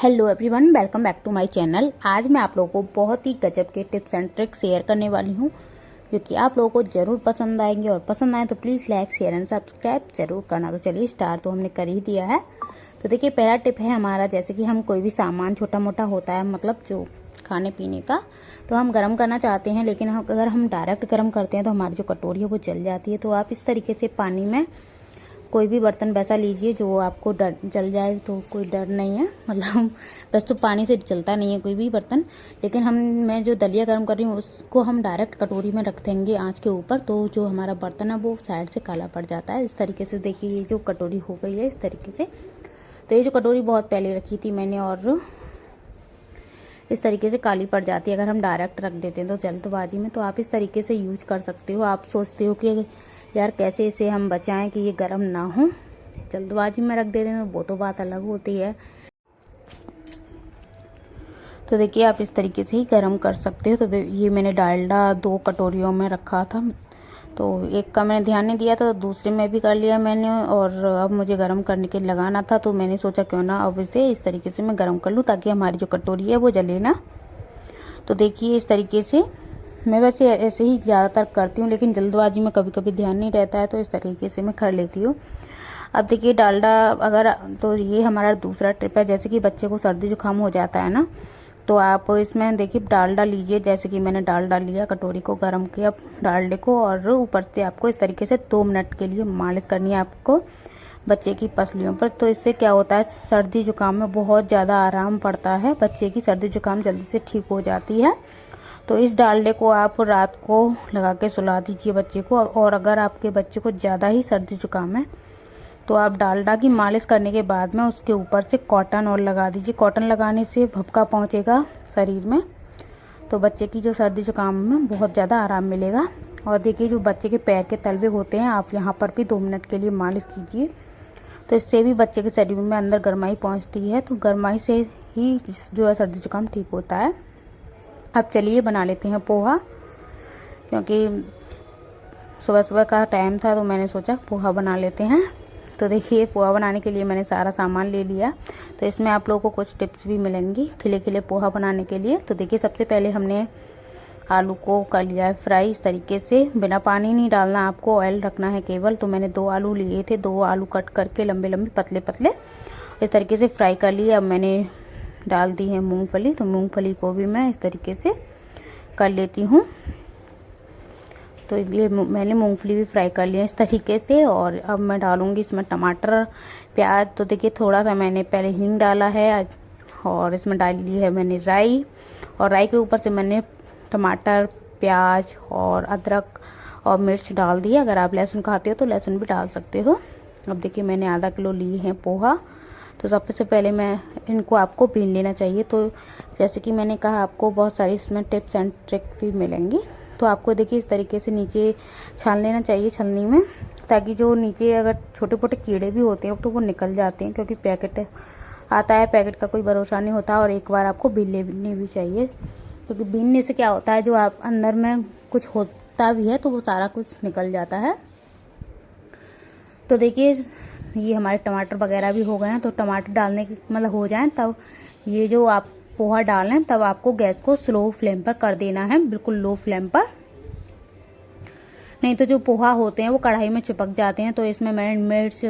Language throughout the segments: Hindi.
Hello everyone, welcome back to my channel. आज मैं आप लोगों को बहुत ही गजब के टिप्स एंड ट्रिक्स शेयर करने वाली हूँ जो कि आप लोगों को ज़रूर पसंद आएंगे। और पसंद आए तो please like share and subscribe ज़रूर करना। तो चलिए, स्टार्ट तो हमने कर ही दिया है। तो देखिए, पहला टिप है हमारा, जैसे कि हम कोई भी सामान छोटा मोटा होता है, मतलब जो खाने पीने का, तो हम गर्म करना चाहते हैं, लेकिन अगर हम डायरेक्ट गर्म करते हैं तो हमारी जो कटोरी है वो जल जाती है। तो आप इस तरीके से पानी में कोई भी बर्तन वैसा लीजिए जो आपको जल जाए तो कोई डर नहीं है, मतलब बस तो पानी से जलता नहीं है कोई भी बर्तन। लेकिन मैं जो दलिया गर्म कर रही हूँ उसको हम डायरेक्ट कटोरी में रख देंगे आंच के ऊपर, तो जो हमारा बर्तन है वो साइड से काला पड़ जाता है। इस तरीके से देखिए, ये जो कटोरी हो गई है इस तरीके से। तो ये जो कटोरी बहुत पहले रखी थी मैंने, और इस तरीके से काली पड़ जाती है अगर हम डायरेक्ट रख देते हैं तो जल्दबाजी में। तो आप इस तरीके से यूज कर सकते हो। आप सोचते हो कि यार कैसे इसे हम बचाएं कि ये गर्म ना हो, जल्दबाजी में रख देते हैं तो वो तो बात अलग होती है। तो देखिए, आप इस तरीके से ही गर्म कर सकते हो। तो ये मैंने डालडा 2 कटोरियों में रखा था, तो एक का मैंने ध्यान नहीं दिया था, तो दूसरे में भी कर लिया मैंने। और अब मुझे गर्म करने के लगाना था, तो मैंने सोचा क्यों ना अब इसे इस तरीके से मैं गर्म कर लूँ ताकि हमारी जो कटोरी है वो जले ना। तो देखिए, इस तरीके से मैं वैसे ऐसे ही ज़्यादातर करती हूँ, लेकिन जल्दबाजी में कभी कभी ध्यान नहीं रहता है, तो इस तरीके से मैं कर लेती हूँ। अब देखिए, डालडा अगर, तो ये हमारा दूसरा टिप है। जैसे कि बच्चे को सर्दी जुकाम हो जाता है ना, तो आप इसमें देखिए डालडा लीजिए। जैसे कि मैंने डालडा लिया, कटोरी को गर्म किया डालडे को, और ऊपर से आपको इस तरीके से 2 मिनट के लिए मालिश करनी है आपको बच्चे की पसलियों पर। तो इससे क्या होता है, सर्दी जुकाम में बहुत ज़्यादा आराम पड़ता है, बच्चे की सर्दी जुकाम जल्दी से ठीक हो जाती है। तो इस डालडे को आप रात को लगा के सुला दीजिए बच्चे को। और अगर आपके बच्चे को ज़्यादा ही सर्दी जुकाम है तो आप डालडा की मालिश करने के बाद में उसके ऊपर से कॉटन ऑयल लगा दीजिए। कॉटन लगाने से भपका पहुंचेगा शरीर में, तो बच्चे की जो सर्दी जुकाम में बहुत ज़्यादा आराम मिलेगा। और देखिए, जो बच्चे के पैर के तलवे होते हैं, आप यहाँ पर भी 2 मिनट के लिए मालिश कीजिए। तो इससे भी बच्चे के शरीर में अंदर गर्माई पहुँचती है, तो गर्माई से ही जो है सर्दी जुकाम ठीक होता है। अब चलिए बना लेते हैं पोहा, क्योंकि सुबह सुबह का टाइम था तो मैंने सोचा पोहा बना लेते हैं। तो देखिए, पोहा बनाने के लिए मैंने सारा सामान ले लिया। तो इसमें आप लोगों को कुछ टिप्स भी मिलेंगी खिले खिले पोहा बनाने के लिए। तो देखिए, सबसे पहले हमने आलू को कर लिया है फ्राई इस तरीके से। बिना पानी नहीं डालना, आपको ऑयल रखना है केवल। तो मैंने 2 आलू लिए थे, 2 आलू कट करके लंबे लंबे पतले पतले इस तरीके से फ्राई कर लिए। अब मैंने डाल दी है मूंगफली, तो मूंगफली को भी मैं इस तरीके से कर लेती हूँ। तो ये मैंने मूंगफली भी फ्राई कर लिया इस तरीके से। और अब मैं डालूंगी इसमें टमाटर, प्याज। तो देखिए, थोड़ा सा मैंने पहले हींग डाला है, और इसमें डाली है मैंने राई, और राई के ऊपर से मैंने टमाटर, प्याज और अदरक और मिर्च डाल दी। अगर आप लहसुन खाते हो तो लहसुन भी डाल सकते हो। अब देखिए, मैंने आधा किलो लिए हैं पोहा। तो सबसे पहले मैं इनको आपको भून लेना चाहिए। तो जैसे कि मैंने कहा, आपको बहुत सारी इसमें टिप्स एंड ट्रिक भी मिलेंगी। तो आपको देखिए, इस तरीके से नीचे छान लेना चाहिए छलनी में, ताकि जो नीचे अगर छोटे मोटे कीड़े भी होते हैं तो वो निकल जाते हैं, क्योंकि पैकेट आता है, पैकेट का कोई भरोसा नहीं होता। और एक बार आपको भून लेनी भी चाहिए, क्योंकि भूनने से क्या होता है, जो आप अंदर में कुछ होता भी है तो वो सारा कुछ निकल जाता है। तो देखिए, ये हमारे टमाटर वगैरह भी हो गए हैं। तो टमाटर डालने के मतलब हो जाएं, तब ये जो आप पोहा डालें, तब आपको गैस को स्लो फ्लेम पर कर देना है, बिल्कुल लो फ्लेम पर। नहीं तो जो पोहा होते हैं वो कढ़ाई में चिपक जाते हैं। तो इसमें मैंने मिर्च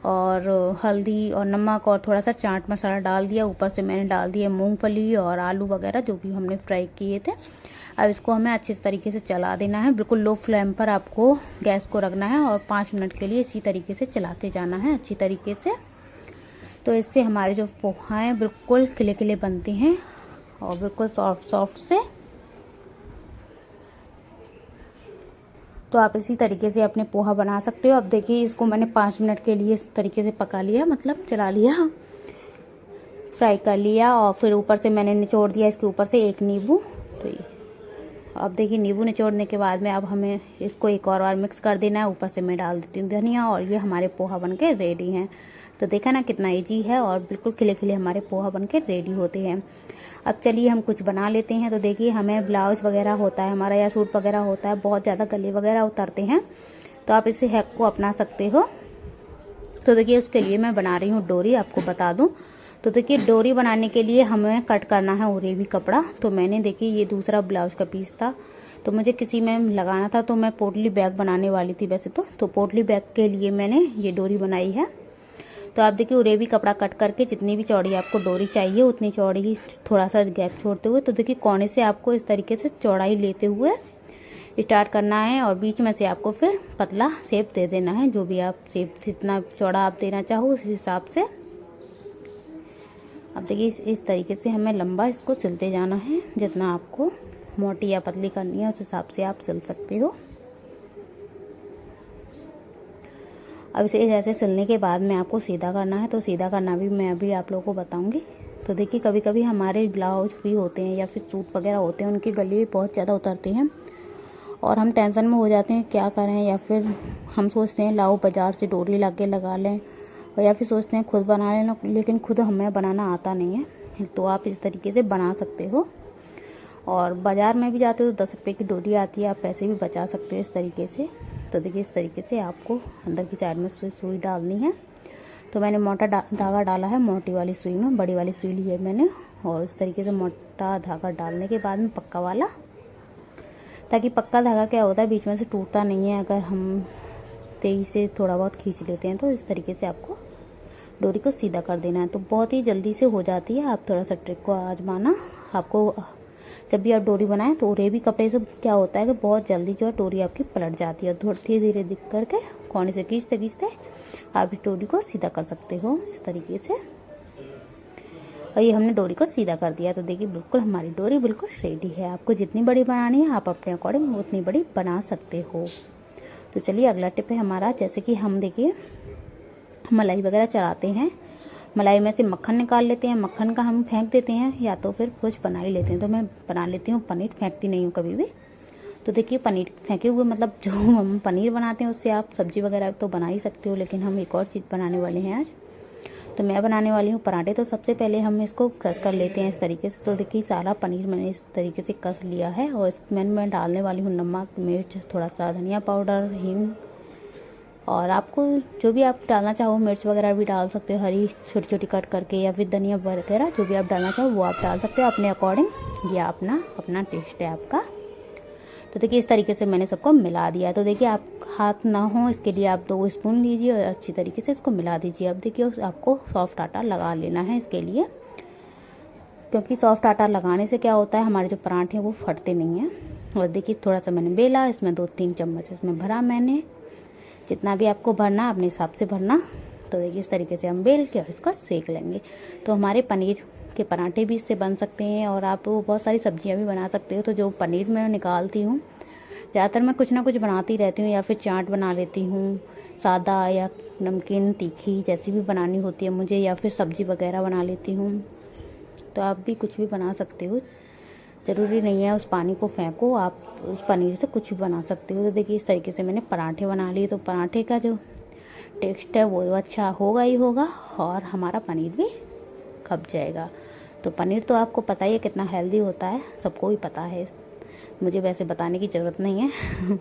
और हल्दी और नमक और थोड़ा सा चाट मसाला डाल दिया। ऊपर से मैंने डाल दिया मूंगफली और आलू वगैरह जो भी हमने फ्राई किए थे। अब इसको हमें अच्छे तरीके से चला देना है, बिल्कुल लो फ्लेम पर आपको गैस को रखना है, और 5 मिनट के लिए इसी तरीके से चलाते जाना है अच्छी तरीके से। तो इससे हमारे जो पोहा हैं बिल्कुल खिले खिले बनते हैं और बिल्कुल सॉफ्ट सॉफ्ट से। तो आप इसी तरीके से अपने पोहा बना सकते हो। अब देखिए, इसको मैंने 5 मिनट के लिए इस तरीके से पका लिया, मतलब चला लिया, फ्राई कर लिया। और फिर ऊपर से मैंने निचोड़ दिया इसके ऊपर से 1 नींबू। तो ये अब देखिए, नींबू निचोड़ने के बाद में अब हमें इसको एक और बार मिक्स कर देना है। ऊपर से मैं डाल देती हूँ धनिया, और ये हमारे पोहा बनके रेडी हैं। तो देखा ना कितना इजी है, और बिल्कुल खिले खिले हमारे पोहा बनके रेडी होते हैं। अब चलिए हम कुछ बना लेते हैं। तो देखिए, हमें ब्लाउज वगैरह होता है हमारा, या सूट वगैरह होता है, बहुत ज़्यादा गले वगैरह उतरते हैं, तो आप इसे हैक को अपना सकते हो। तो देखिए, उसके लिए मैं बना रही हूँ डोरी। आपको बता दूँ, तो देखिए डोरी बनाने के लिए हमें कट करना है उरेबी कपड़ा। तो मैंने देखिए ये दूसरा ब्लाउज का पीस था, तो मुझे किसी में लगाना था, तो मैं पोटली बैग बनाने वाली थी वैसे तो पोटली बैग के लिए मैंने ये डोरी बनाई है। तो आप देखिए उरेबी कपड़ा कट करके जितनी भी चौड़ी आपको डोरी चाहिए उतनी चौड़ी थोड़ा सा गैप छोड़ते हुए, तो देखिए कोने से आपको इस तरीके से चौड़ाई लेते हुए स्टार्ट करना है और बीच में से आपको फिर पतला शेप दे देना है। जो भी आप शेप जितना चौड़ा आप देना चाहो उस हिसाब से। अब देखिए इस तरीके से हमें लंबा इसको सिलते जाना है। जितना आपको मोटी या पतली करनी है उस हिसाब से आप सिल सकते हो। अब इसे ऐसे सिलने के बाद में आपको सीधा करना है, तो सीधा करना भी मैं अभी आप लोगों को बताऊंगी। तो देखिए कभी कभी हमारे ब्लाउज भी होते हैं या फिर सूट वगैरह होते हैं, उनके गले बहुत ज़्यादा उतरते हैं और हम टेंशन में हो जाते हैं क्या करें, या फिर हम सोचते हैं लाओ बाज़ार से डोरी ला के लगा लें, और या फिर सोचते हैं खुद बना लें, लेकिन खुद हमें बनाना आता नहीं है। तो आप इस तरीके से बना सकते हो। और बाज़ार में भी जाते हो तो 10 रुपये की डोरी आती है, आप पैसे भी बचा सकते हो इस तरीके से। तो देखिए इस तरीके से आपको अंदर की साइड में सुई डालनी है। तो मैंने मोटा धागा डाला है मोटी वाली सुई में, बड़ी वाली सुई ली है मैंने, और इस तरीके से मोटा धागा डालने के बाद में पक्का वाला, ताकि पक्का धागा क्या होता है बीच में से टूटता नहीं है अगर हम तेज़ी से थोड़ा बहुत खींच लेते हैं। तो इस तरीके से आपको डोरी को सीधा कर देना है, तो बहुत ही जल्दी से हो जाती है। आप थोड़ा सा ट्रिक को आजमाना। आपको जब भी आप डोरी बनाएं तो उरेबी कपड़े से क्या होता है कि बहुत जल्दी जो है डोरी आपकी पलट जाती है। धीरे धीरे दिख करके कोने से खींचते खींचते आप इस डोरी को सीधा कर सकते हो इस तरीके से। और ये हमने डोरी को सीधा कर दिया। तो देखिए बिल्कुल हमारी डोरी बिल्कुल रेडी है। आपको जितनी बड़ी बनानी है आप अपने अकॉर्डिंग उतनी बड़ी बना सकते हो। तो चलिए अगला टिप है हमारा, जैसे कि हम देखिए मलाई वगैरह चढ़ाते हैं, मलाई में से मक्खन निकाल लेते हैं, मक्खन का हम फेंक देते हैं या तो फिर कुछ बना ही लेते हैं। तो मैं बना लेती हूँ पनीर, फेंकती नहीं हूँ कभी भी। तो देखिए पनीर फेंके हुए मतलब जो हम पनीर बनाते हैं उससे आप सब्जी वगैरह तो बना ही सकते हो, लेकिन हम एक और चीज़ बनाने वाले हैं आज। तो मैं बनाने वाली हूँ पराठे। तो सबसे पहले हम इसको क्रश कर लेते हैं इस तरीके से। तो देखिए सारा पनीर मैंने इस तरीके से कस लिया है और इसमें मैं डालने वाली हूँ नमक, मिर्च, थोड़ा सा धनिया पाउडर, हींग, और आपको जो भी आप डालना चाहो मिर्च वगैरह भी डाल सकते हो, हरी छोटी छोटी कट करके, या फिर धनिया वगैरह जो भी आप डालना चाहो वो आप डाल सकते हो अपने अकॉर्डिंग। ये अपना टेस्ट है आपका। तो देखिए इस तरीके से मैंने सबको मिला दिया। तो देखिए आप हाथ ना हो इसके लिए आप 2 स्पून लीजिए और अच्छी तरीके से इसको मिला दीजिए। अब देखिए आपको सॉफ्ट आटा लगा लेना है इसके लिए, क्योंकि सॉफ्ट आटा लगाने से क्या होता है हमारे जो पराठे हैं वो फटते नहीं हैं। और देखिए थोड़ा सा मैंने बेला, इसमें 2-3 चम्मच इसमें भरा मैंने, जितना भी आपको भरना अपने हिसाब से भरना। तो देखिए इस तरीके से हम बेल के और इसको सेक लेंगे। तो हमारे पनीर के पराठे भी इससे बन सकते हैं और आप बहुत सारी सब्जियां भी बना सकते हो। तो जो पनीर मैं निकालती हूँ, ज़्यादातर मैं कुछ ना कुछ बनाती रहती हूँ, या फिर चाट बना लेती हूँ सादा या नमकीन तीखी जैसी भी बनानी होती है मुझे, या फिर सब्जी वगैरह बना लेती हूँ। तो आप भी कुछ भी बना सकते हो, ज़रूरी नहीं है उस पानी को फेंको, आप उस पनीर से कुछ भी बना सकते हो। तो देखिए इस तरीके से मैंने पराठे बना लिए। तो पराठे का जो टेस्ट है वो अच्छा होगा ही होगा और हमारा पनीर भी खप जाएगा। तो पनीर तो आपको पता ही है कितना हेल्दी होता है, सबको ही पता है, मुझे वैसे बताने की ज़रूरत नहीं है।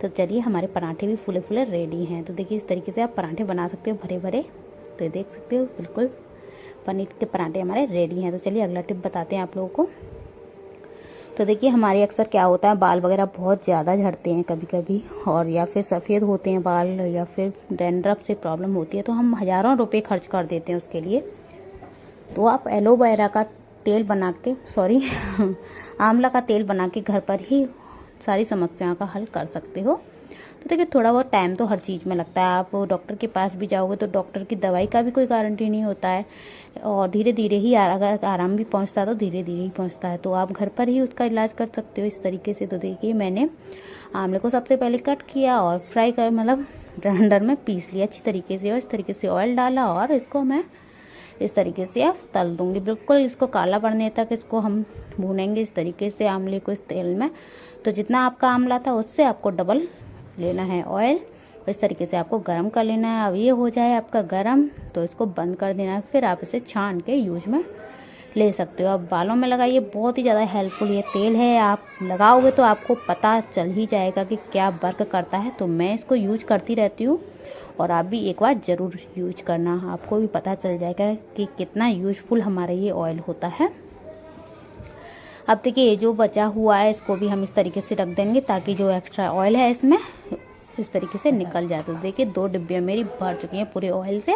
तो चलिए हमारे पराठे भी फूले फूले रेडी हैं। तो देखिए इस तरीके से आप पराठे बना सकते हो भरे भरे। तो ये देख सकते हो बिल्कुल पनीर के पराठे हमारे रेडी हैं। तो चलिए अगला टिप बताते हैं आप लोगों को। तो देखिए हमारे अक्सर क्या होता है बाल वगैरह बहुत ज़्यादा झड़ते हैं कभी कभी, और या फिर सफ़ेद होते हैं बाल, या फिर डैंड्रफ से प्रॉब्लम होती है, तो हम हज़ारों रुपए खर्च कर देते हैं उसके लिए। तो आप एलोवेरा का तेल बना के आंवला का तेल बना के घर पर ही सारी समस्याओं का हल कर सकते हो। तो देखिए थोड़ा बहुत टाइम तो हर चीज़ में लगता है। आप डॉक्टर के पास भी जाओगे तो डॉक्टर की दवाई का भी कोई गारंटी नहीं होता है, और धीरे धीरे ही अगर आराम भी पहुंचता है तो धीरे धीरे ही पहुंचता है। तो आप घर पर ही उसका इलाज कर सकते हो इस तरीके से। तो देखिए मैंने आंवले को सबसे पहले कट किया और फ्राई कर मतलब ब्लेंडर में पीस लिया अच्छी तरीके से, और इस तरीके से ऑयल डाला और इसको मैं इस तरीके से आप तल दूंगी। बिल्कुल इसको काला पड़ने तक इसको हम भूनेंगे इस तरीके से आंवले को इस तेल में। तो जितना आपका आंवला था उससे आपको डबल लेना है ऑयल, इस तरीके से आपको गरम कर लेना है। अब ये हो जाए आपका गरम तो इसको बंद कर देना है, फिर आप इसे छान के यूज में ले सकते हो। अब बालों में लगाइए, बहुत ही ज़्यादा हेल्पफुल ये तेल है। आप लगाओगे तो आपको पता चल ही जाएगा कि क्या वर्क करता है। तो मैं इसको यूज करती रहती हूँ और आप भी एक बार ज़रूर यूज करना, आपको भी पता चल जाएगा कि कितना यूजफुल हमारा ये ऑयल होता है। अब देखिए ये जो बचा हुआ है इसको भी हम इस तरीके से रख देंगे ताकि जो एक्स्ट्रा ऑयल है इसमें इस तरीके से निकल जाए। तो देखिए 2 डिब्बियाँ मेरी भर चुकी हैं पूरे ऑयल से।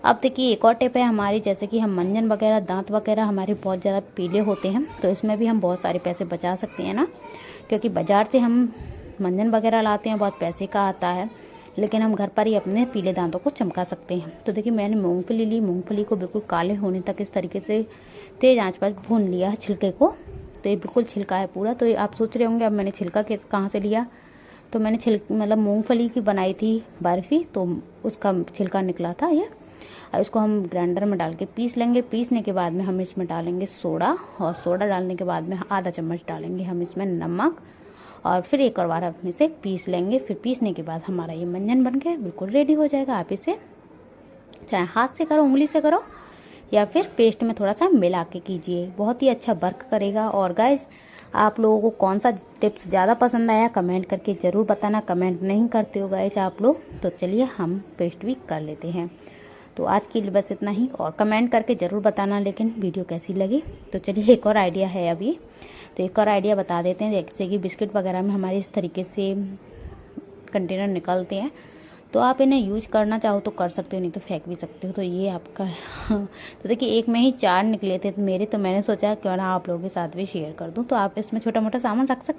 अब देखिए एक और टिप है हमारी, जैसे कि हम मंजन वगैरह, दांत वगैरह हमारे बहुत ज़्यादा पीले होते हैं, तो इसमें भी हम बहुत सारे पैसे बचा सकते हैं ना, क्योंकि बाज़ार से हम मंजन वगैरह लाते हैं, बहुत पैसे का आता है, लेकिन हम घर पर ही अपने पीले दांतों को चमका सकते हैं। तो देखिए मैंने मूंगफली ली, मूंगफली को बिल्कुल काले होने तक इस तरीके से तेज़ आंच पर भून लिया छिलके को। तो ये बिल्कुल छिलका है पूरा। तो आप सोच रहे होंगे अब मैंने छिलका कहाँ से लिया, तो मैंने मतलब मूंगफली की बनाई थी बर्फ़ी, तो उसका छिलका निकला था ये। अब इसको हम ग्राइंडर में डाल के पीस लेंगे। पीसने के बाद में हम इसमें डालेंगे सोडा, और सोडा डालने के बाद में आधा चम्मच डालेंगे हम इसमें नमक, और फिर एक और बार हम इसे पीस लेंगे। फिर पीसने के बाद हमारा ये मंजन बन के बिल्कुल रेडी हो जाएगा। आप इसे चाहे हाथ से करो, उंगली से करो, या फिर पेस्ट में थोड़ा सा मिला के कीजिए, बहुत ही अच्छा वर्क करेगा। और गाइस आप लोगों को कौन सा टिप्स ज़्यादा पसंद आया कमेंट करके ज़रूर बताना। कमेंट नहीं करते हो गाइस आप लोग, तो चलिए हम पेस्ट भी कर लेते हैं। तो आज के लिए बस इतना ही, और कमेंट करके ज़रूर बताना लेकिन वीडियो कैसी लगी। तो चलिए एक और आइडिया है अभी, तो एक और आइडिया बता देते हैं। जैसे कि बिस्किट वगैरह में हमारे इस तरीके से कंटेनर निकलते हैं, तो आप इन्हें यूज करना चाहो तो कर सकते हो, नहीं तो फेंक भी सकते हो। तो ये आपका तो देखिए एक में ही 4 निकले थे मेरे, तो मैंने सोचा क्यों ना आप लोगों के साथ भी शेयर कर दूँ। तो आप इसमें छोटा मोटा सामान रख सकते